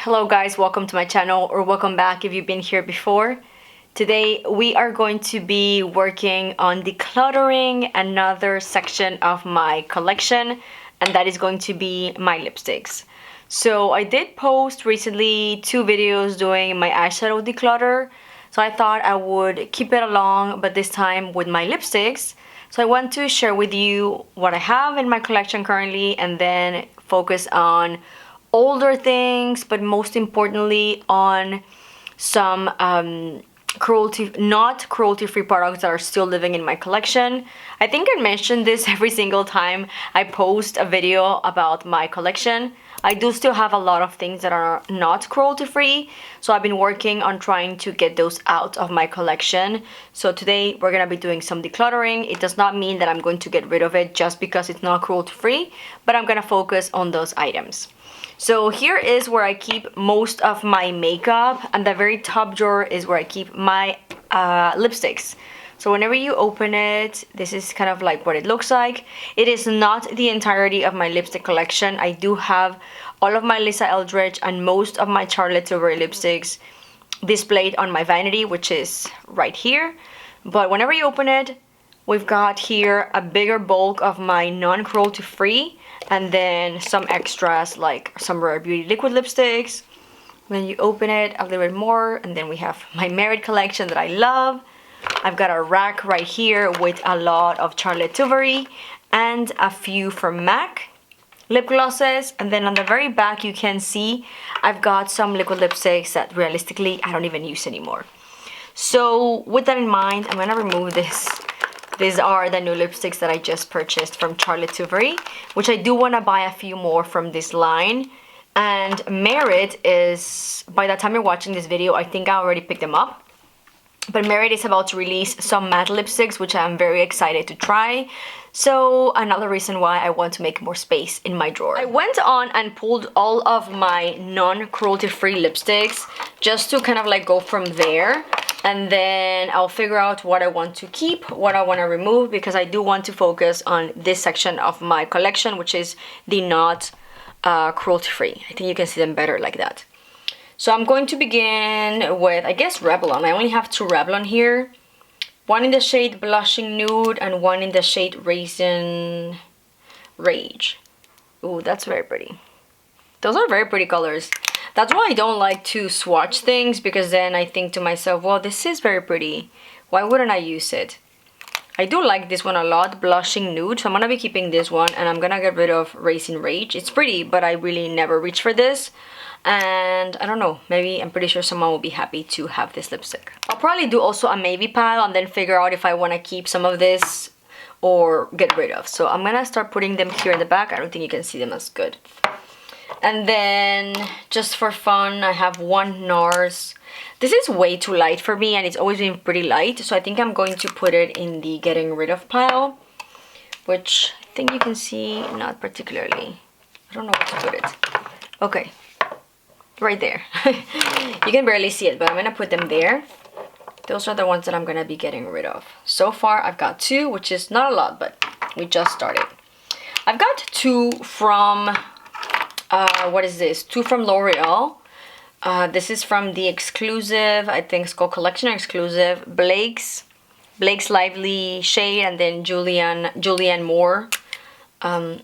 Hello guys, welcome to my channel, or welcome back if you've been here before. Today we are going to be working on decluttering another section of my collection, and that is going to be my lipsticks. So I did post recently 2 videos doing my eyeshadow declutter, so I thought I would keep it along, but this time with my lipsticks. So I want to share with you what I have in my collection currently, and then focus on older things, but most importantly on some not cruelty-free products that are still living in my collection. I think I mentioned this every single time I post a video about my collection. I do still have a lot of things that are not cruelty-free, so I've been working on trying to get those out of my collection. So today we're gonna be doing some decluttering. It does not mean that I'm going to get rid of it just because it's not cruelty-free, but I'm gonna focus on those items. So here is where I keep most of my makeup, and the very top drawer is where I keep my lipsticks. So whenever you open it, this is kind of like what it looks like. It is not the entirety of my lipstick collection. I do have all of my Lisa Eldridge and most of my Charlotte Tilbury lipsticks displayed on my vanity, which is right here. But whenever you open it, we've got here a bigger bulk of my non-cruelty free, and then some extras like some Rare Beauty liquid lipsticks. When you open it, a little bit more, and then we have my Merit collection that I love. I've got a rack right here with a lot of Charlotte Tilbury and a few from MAC lip glosses, and then on the very back you can see I've got some liquid lipsticks that realistically I don't even use anymore. So with that in mind, I'm gonna remove this. These are the new lipsticks that I just purchased from Charlotte Tilbury, which I do want to buy a few more from this line. And Merit is, by the time you're watching this video, I think I already picked them up. But Merit is about to release some matte lipsticks, which I'm very excited to try. So another reason why I want to make more space in my drawer. I went on and pulled all of my non-cruelty free lipsticks just to kind of like go from there. And then I'll figure out what I want to keep, what I want to remove, because I do want to focus on this section of my collection, which is the not cruelty-free. I think you can see them better like that. So I'm going to begin with, I guess, Revlon. I only have 2 Revlon here. One in the shade Blushing Nude and one in the shade Raisin Rage. Ooh, that's very pretty. Those are very pretty colors. That's why I don't like to swatch things, because then I think to myself, well, this is very pretty. Why wouldn't I use it? I do like this one a lot, Blushing Nude, so I'm gonna be keeping this one, and I'm gonna get rid of Raisin Rage. It's pretty, but I really never reach for this. And I don't know, maybe I'm pretty sure someone will be happy to have this lipstick. I'll probably do also a maybe pile and then figure out if I want to keep some of this or get rid of. So I'm gonna start putting them here in the back. I don't think you can see them as good. And then, just for fun, I have one NARS. This is way too light for me, and it's always been pretty light, so I think I'm going to put it in the getting rid of pile, which I think you can see not particularly. I don't know where to put it. Okay, right there. You can barely see it, but I'm gonna put them there. Those are the ones that I'm gonna be getting rid of. So far, I've got 2, which is not a lot, but we just started. I've got 2 from... what is this? 2 from L'Oreal. This is from the exclusive, I think it's called Collection Exclusive, Blake's Lively shade, and then Julianne Moore.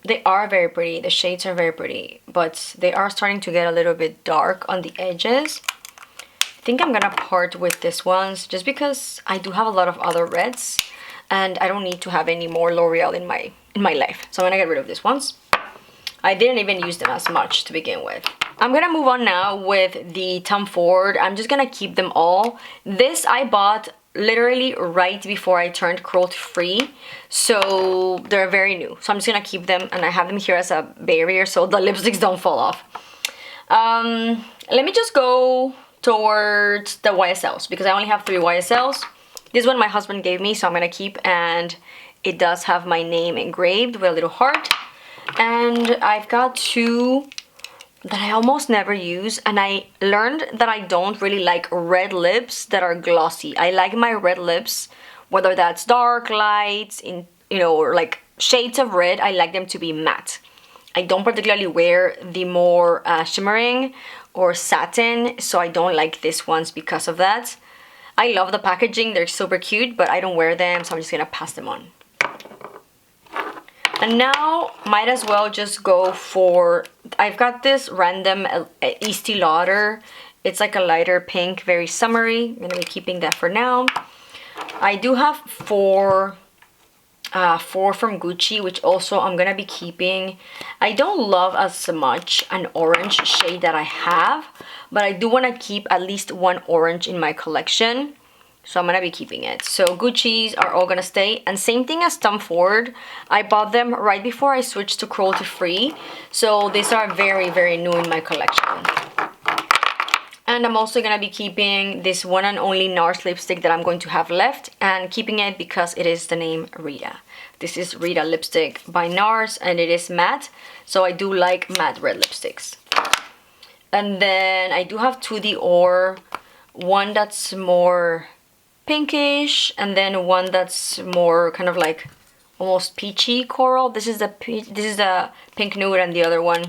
They are very pretty. The shades are very pretty, but they are starting to get a little bit dark on the edges. I think I'm gonna part with this ones just because I do have a lot of other reds, and I don't need to have any more L'Oreal in my life. So I'm gonna get rid of these ones. I didn't even use them as much to begin with. I'm gonna move on now with the Tom Ford. I'm just gonna keep them all. This I bought literally right before I turned cruelty free, so they're very new. So I'm just gonna keep them, and I have them here as a barrier so the lipsticks don't fall off. Let me just go towards the YSLs, because I only have 3 YSLs. This one my husband gave me, so I'm gonna keep, and it does have my name engraved with a little heart. And I've got 2 that I almost never use, and I learned that I don't really like red lips that are glossy. I like my red lips, whether that's dark, light, in, you know, or like shades of red, I like them to be matte. I don't particularly wear the more shimmering or satin, so I don't like these ones because of that. I love the packaging, they're super cute, but I don't wear them, so I'm just gonna pass them on. And now, might as well just go for, I've got this random Estee Lauder. It's like a lighter pink, very summery. I'm gonna be keeping that for now. I do have four from Gucci, which also I'm gonna be keeping. I don't love as much an orange shade that I have, but I do wanna keep at least one orange in my collection. So I'm gonna be keeping it. So Gucci's are all gonna stay. And same thing as Tom Ford. I bought them right before I switched to cruelty free. So these are very, very new in my collection. And I'm also gonna be keeping this one and only NARS lipstick that I'm going to have left. And keeping it because it is the name Rita. This is Rita lipstick by NARS and it is matte. So I do like matte red lipsticks. And then I do have two Dior. One that's more pinkish, and then one that's more kind of like almost peachy coral. This is the pink nude, and the other one,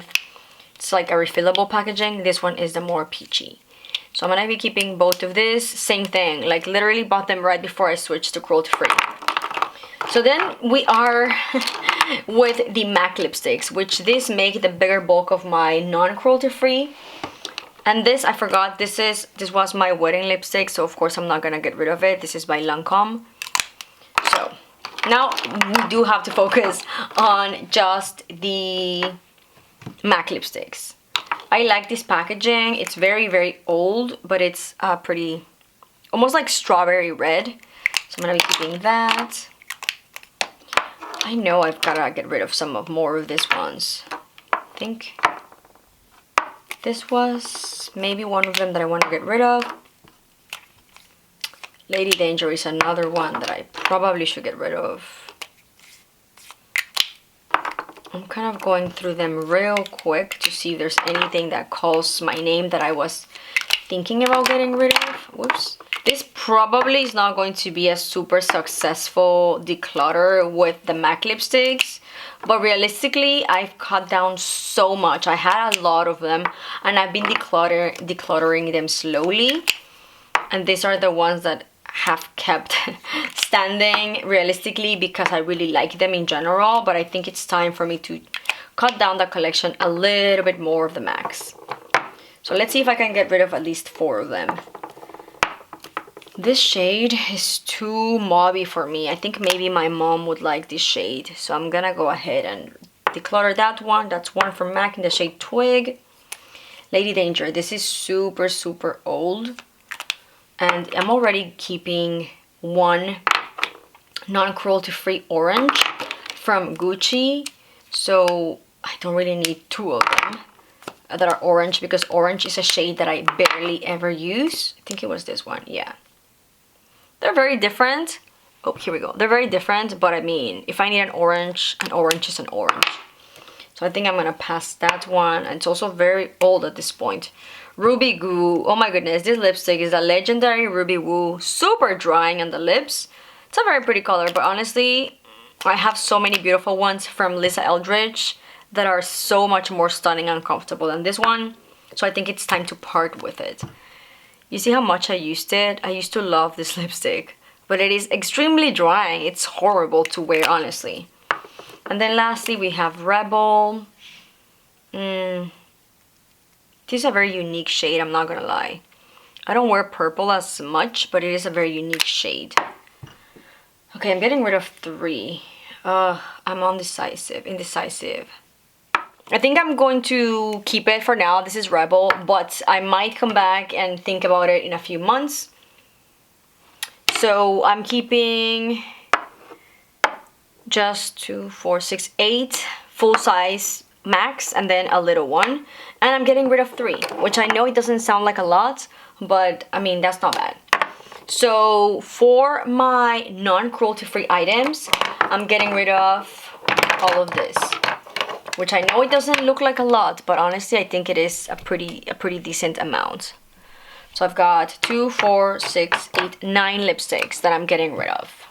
it's like a refillable packaging. This one is the more peachy. So I'm gonna be keeping both of this. Same thing, like literally bought them right before I switched to cruelty free. So then we are with the MAC lipsticks, which this make the bigger bulk of my non-cruelty free. And this, I forgot, this was my wedding lipstick, so of course I'm not gonna get rid of it. This is by Lancome. So now we do have to focus on just the MAC lipsticks. I like this packaging. It's very, very old, but it's pretty, almost like strawberry red. So I'm gonna be keeping that. I know I've gotta get rid of more of these ones. I think this was maybe one of them that I want to get rid of. Lady Danger is another one that I probably should get rid of. I'm kind of going through them real quick to see if there's anything that calls my name that I was thinking about getting rid of. Whoops. This probably is not going to be a super successful declutter with the MAC lipsticks. But realistically, I've cut down so much. I had a lot of them and I've been decluttering them slowly. And these are the ones that have kept standing realistically because I really like them in general. But I think it's time for me to cut down the collection a little bit more of the MACs. So let's see if I can get rid of at least 4 of them. This shade is too mauvey for me. I think maybe my mom would like this shade. So I'm gonna go ahead and declutter that one. That's one from MAC in the shade Twig. Lady Danger. This is super, super old. And I'm already keeping one non-cruelty free orange from Gucci. So I don't really need 2 of them that are orange because orange is a shade that I barely ever use. I think it was this one, yeah. They're very different. Oh, here we go. They're very different, but I mean, if I need an orange is an orange. So I think I'm gonna pass that one. And it's also very old at this point. Ruby Goo. Oh my goodness, this lipstick is a legendary Ruby Woo. Super drying on the lips. It's a very pretty color, but honestly, I have so many beautiful ones from Lisa Eldridge that are so much more stunning and comfortable than this one. So I think it's time to part with it. You see how much I used it? I used to love this lipstick, but it is extremely drying. It's horrible to wear, honestly. And then lastly, we have Rebel. This is a very unique shade, I'm not gonna lie. I don't wear purple as much, but it is a very unique shade. Okay, I'm getting rid of 3. I'm indecisive. I think I'm going to keep it for now. This is Rebel, but I might come back and think about it in a few months. So I'm keeping just 2, 4, 6, 8 full size MACs and then a little one. And I'm getting rid of 3, which I know it doesn't sound like a lot, but I mean, that's not bad. So for my non-cruelty free items, I'm getting rid of all of this, which I know it doesn't look like a lot, but honestly I think it is a pretty decent amount. So I've got 2, 4, 6, 8, 9 lipsticks that I'm getting rid of.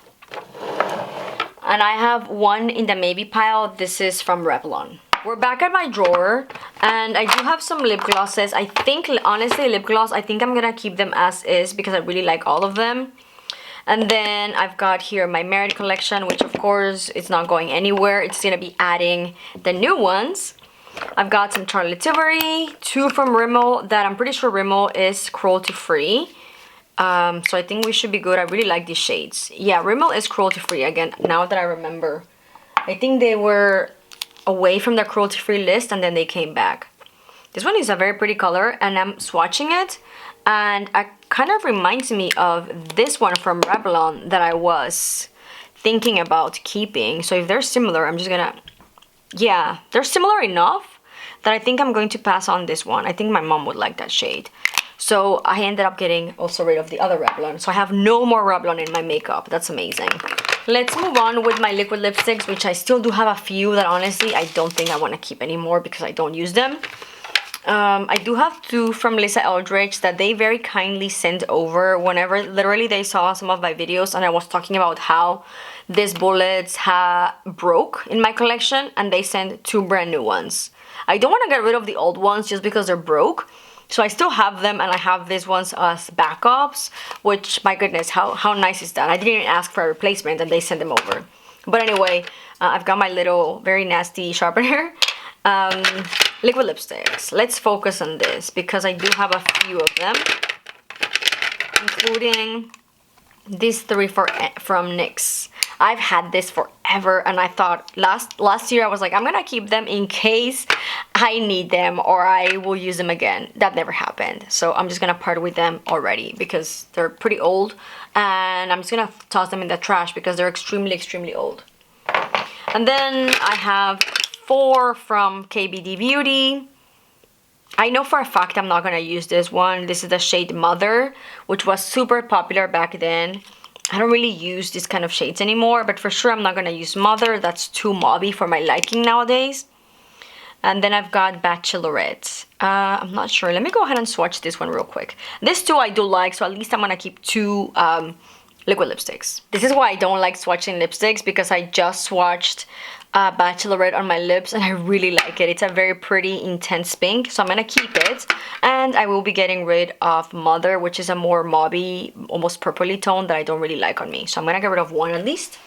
And I have one in the maybe pile. This is from Revlon. We're back at my drawer, and I do have some lip glosses. I think, honestly, lip gloss, I think I'm gonna keep them as is because I really like all of them. And then I've got here my Merit collection, which of course it's not going anywhere. It's gonna be adding the new ones. I've got some Charlotte Tilbury, 2 from Rimmel that I'm pretty sure Rimmel is cruelty free. So I think we should be good. I really like these shades. Yeah, Rimmel is cruelty free again, now that I remember. I think they were away from the cruelty free list and then they came back. This one is a very pretty color and I'm swatching it, and it kind of reminds me of this one from Revlon that I was thinking about keeping. So if they're similar, I'm just gonna, yeah, they're similar enough that I think I'm going to pass on this one. I think my mom would like that shade. So I ended up getting also rid of the other Revlon. So I have no more Revlon in my makeup. That's amazing. Let's move on with my liquid lipsticks, which I still do have a few that honestly I don't think I want to keep anymore because I don't use them. I do have 2 from Lisa Eldridge that they very kindly sent over whenever literally they saw some of my videos and I was talking about how these bullets broke in my collection, and they sent 2 brand new ones. I don't want to get rid of the old ones just because they're broke. So I still have them, and I have these ones as backups, which, my goodness, how nice is that? I didn't even ask for a replacement and they sent them over. But anyway, I've got my little very nasty sharpener. Liquid lipsticks. Let's focus on this because I do have a few of them, including these 3 from NYX. I've had this forever, and I thought last year I was like, I'm gonna keep them in case I need them or I will use them again. That never happened. So I'm just gonna part with them already because they're pretty old, and I'm just gonna toss them in the trash because they're extremely old. And then I have 4 from KBD Beauty. I know for a fact I'm not gonna use this one. This is the shade Mother, which was super popular back then. I don't really use this kind of shades anymore, but for sure I'm not gonna use Mother. That's too mauve for my liking nowadays. And then I've got Bachelorette. I'm not sure. Let me go ahead and swatch this one real quick. This 2 I do like, so at least I'm gonna keep 2 liquid lipsticks. This is why I don't like swatching lipsticks, because I just swatched Bachelorette on my lips and I really like it. It's a very pretty intense pink, so I'm gonna keep it. And I will be getting rid of Mother, which is a more mauvey, almost purpley tone that I don't really like on me. So I'm gonna get rid of 1 at least.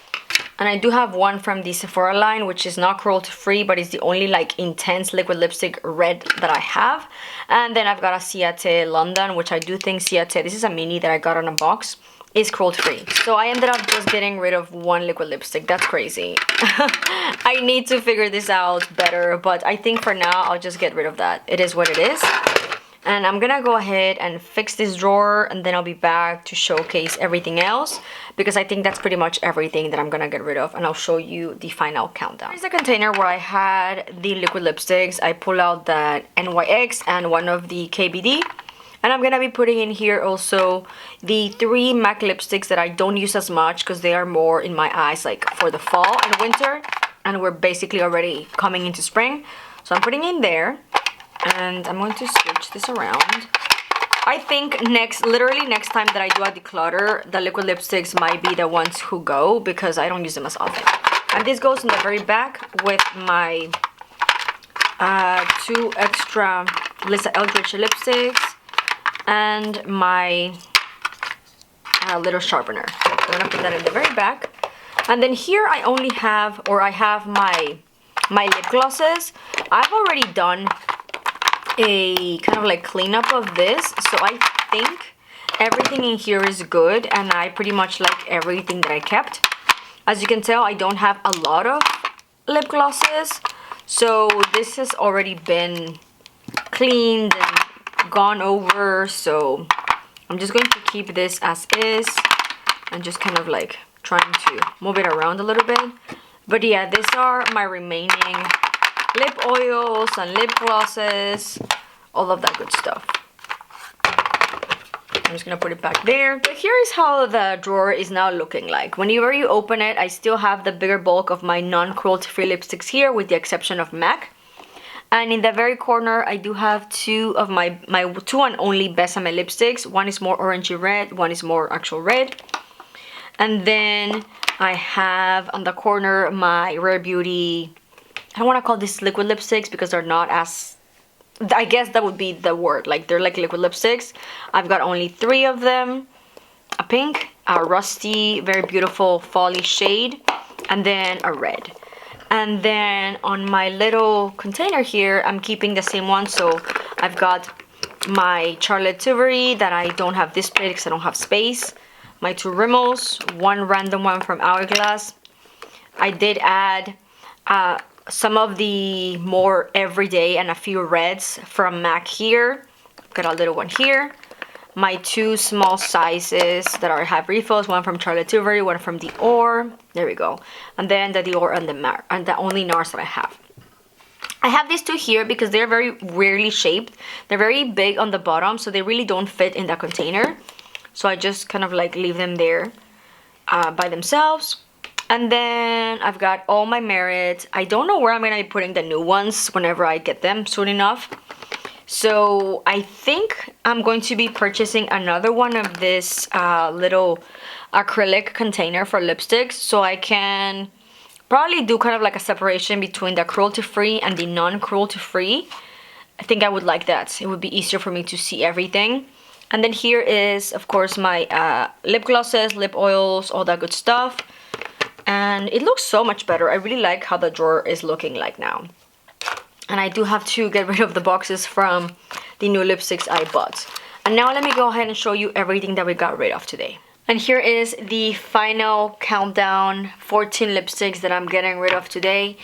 And I do have 1 from the Sephora line, which is not cruelty free, but it's the only like intense liquid lipstick red that I have. And then I've got a Ciate London, which I do think Ciate, this is a mini that I got on a box, is cruelty free. So I ended up just getting rid of 1 liquid lipstick. That's crazy. I need to figure this out better, but I think for now I'll just get rid of that. It is what it is. And I'm gonna go ahead and fix this drawer, and then I'll be back to showcase everything else, because I think that's pretty much everything that I'm gonna get rid of, and I'll show you the final countdown. Here's the container where I had the liquid lipsticks. I pull out that NYX and 1 of the KBD. And I'm gonna be putting in here also the 3 MAC lipsticks that I don't use as much because they are more in my eyes like for the fall and winter. And we're basically already coming into spring. So I'm putting in there. And I'm going to switch this around. I think literally next time that I do a declutter, the liquid lipsticks might be the ones who go because I don't use them as often. And this goes in the very back with my 2 extra Lisa Eldridge lipsticks and my little sharpener. I'm gonna put that in the very back. And then here I only have, or I have my lip glosses. I've already done a kind of like cleanup of this, so I think everything in here is good, and I pretty much like everything that I kept. As you can tell, I don't have a lot of lip glosses, so this has already been cleaned and gone over, so I'm just going to keep this as is and just kind of like trying to move it around a little bit. But yeah, these are my remaining lip oils and lip glosses, all of that good stuff. I'm just gonna put it back there. But here is how the drawer is now looking like. Whenever you open it, I still have the bigger bulk of my non-cruelty free lipsticks here, with the exception of MAC. And in the very corner, I do have 2 of my 2 and only Besame lipsticks. One is more orangey red, one is more actual red. And then I have on the corner my Rare Beauty I don't want to call these liquid lipsticks because they're not as, I guess that would be the word, like they're like liquid lipsticks. I've got only 3 of them. A pink, a rusty, very beautiful folly shade, and then a red. And then on my little container here, I'm keeping the same one. So I've got my Charlotte Tilbury that I don't have displayed because I don't have space. My 2 Rimmels, 1 random one from Hourglass. I did add some of the more everyday and a few reds from MAC here. Got a little one here. My 2 small sizes that are have refills, one from Charlotte Tilbury, one from Dior. There we go. And then the Dior and the only NARS that I have. I have these 2 here because they're very weirdly shaped. They're very big on the bottom, so they really don't fit in that container. So I just kind of like leave them there by themselves. And then I've got all my Merit. I don't know where I'm going to be putting the new ones whenever I get them soon enough. So I think I'm going to be purchasing another one of this little acrylic container for lipsticks, so I can probably do kind of like a separation between the cruelty free and the non-cruelty free. I think I would like that. It would be easier for me to see everything. And then here is, of course, my lip glosses, lip oils, all that good stuff. And it looks so much better. I really like how the drawer is looking like now. And I do have to get rid of the boxes from the new lipsticks I bought. And now let me go ahead and show you everything that we got rid of today. And here is the final countdown, 14 lipsticks that I'm getting rid of today.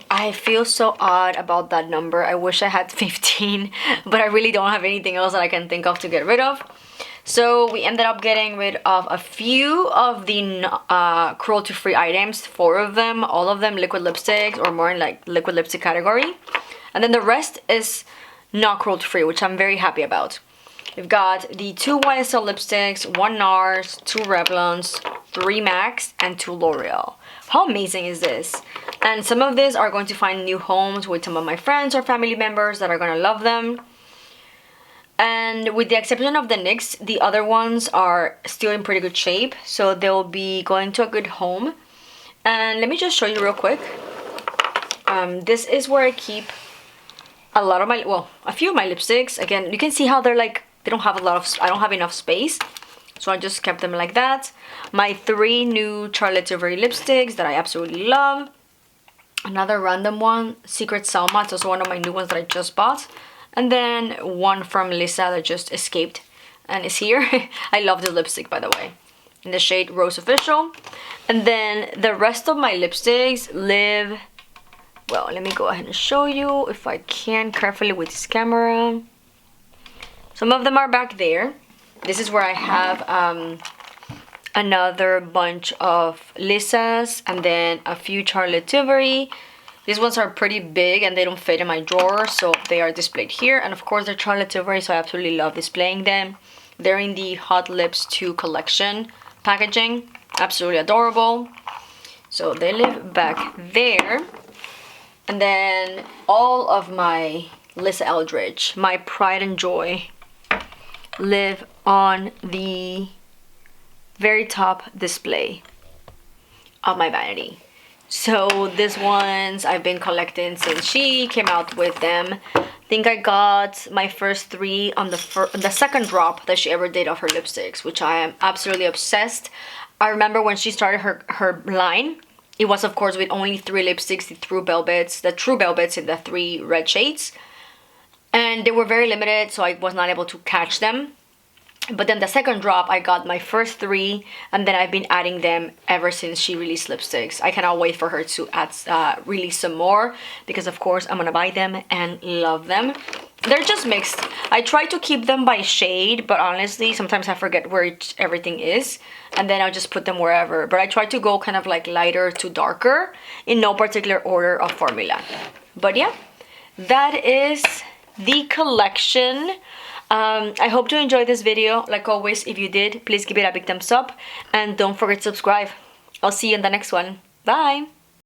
I feel so odd about that number. I wish I had 15, but I really don't have anything else that I can think of to get rid of. So we ended up getting rid of a few of the cruelty-free items, 4 of them, all of them liquid lipsticks or more in like liquid lipstick category. And then the rest is not cruelty-free, which I'm very happy about. We've got the 2 YSL lipsticks, 1 NARS, 2 Revlons, 3 MACs, and 2 L'Oreal. How amazing is this? And some of these are going to find new homes with some of my friends or family members that are going to love them. And with the exception of the NYX, the other ones are still in pretty good shape, so they'll be going to a good home. And let me just show you real quick. This is where I keep a lot of my, well, a few of my lipsticks. Again, you can see how they're like, they don't have a lot of, I don't have enough space, so I just kept them like that. My 3 new Charlotte Tilbury lipsticks that I absolutely love. Another random one, Secret Selma, it's also one of my new ones that I just bought. And then one from Lisa that just escaped and is here. I love this lipstick, by the way, in the shade Rose Official. And then the rest of my lipsticks live, well, let me go ahead and show you if I can carefully with this camera. Some of them are back there. This is where I have another bunch of Lisa's and then a few Charlotte Tilbury. These ones are pretty big and they don't fit in my drawer, so they are displayed here. And of course they're Charlotte Tilbury, so I absolutely love displaying them. They're in the Hot Lips 2 collection packaging. Absolutely adorable. So they live back there. And then all of my Lisa Eldridge, my pride and joy, live on the very top display of my vanity. So these ones I've been collecting since she came out with them. I think I got my first 3 on the second drop that she ever did of her lipsticks, which I am absolutely obsessed. I remember when she started her line, it was of course with only 3 lipsticks, the True Velvets in the 3 red shades. And they were very limited, so I was not able to catch them. But then the second drop, I got my first 3, and then I've been adding them ever since she released lipsticks. I cannot wait for her to add, release some more, because of course I'm gonna buy them and love them. They're just mixed. I try to keep them by shade, but honestly, sometimes I forget where everything is, and then I'll just put them wherever. But I try to go kind of like lighter to darker, in no particular order of formula. But yeah, that is the collection. I hope you enjoyed this video. Like always, if you did, please give it a big thumbs up and don't forget to subscribe. I'll see you in the next one. Bye!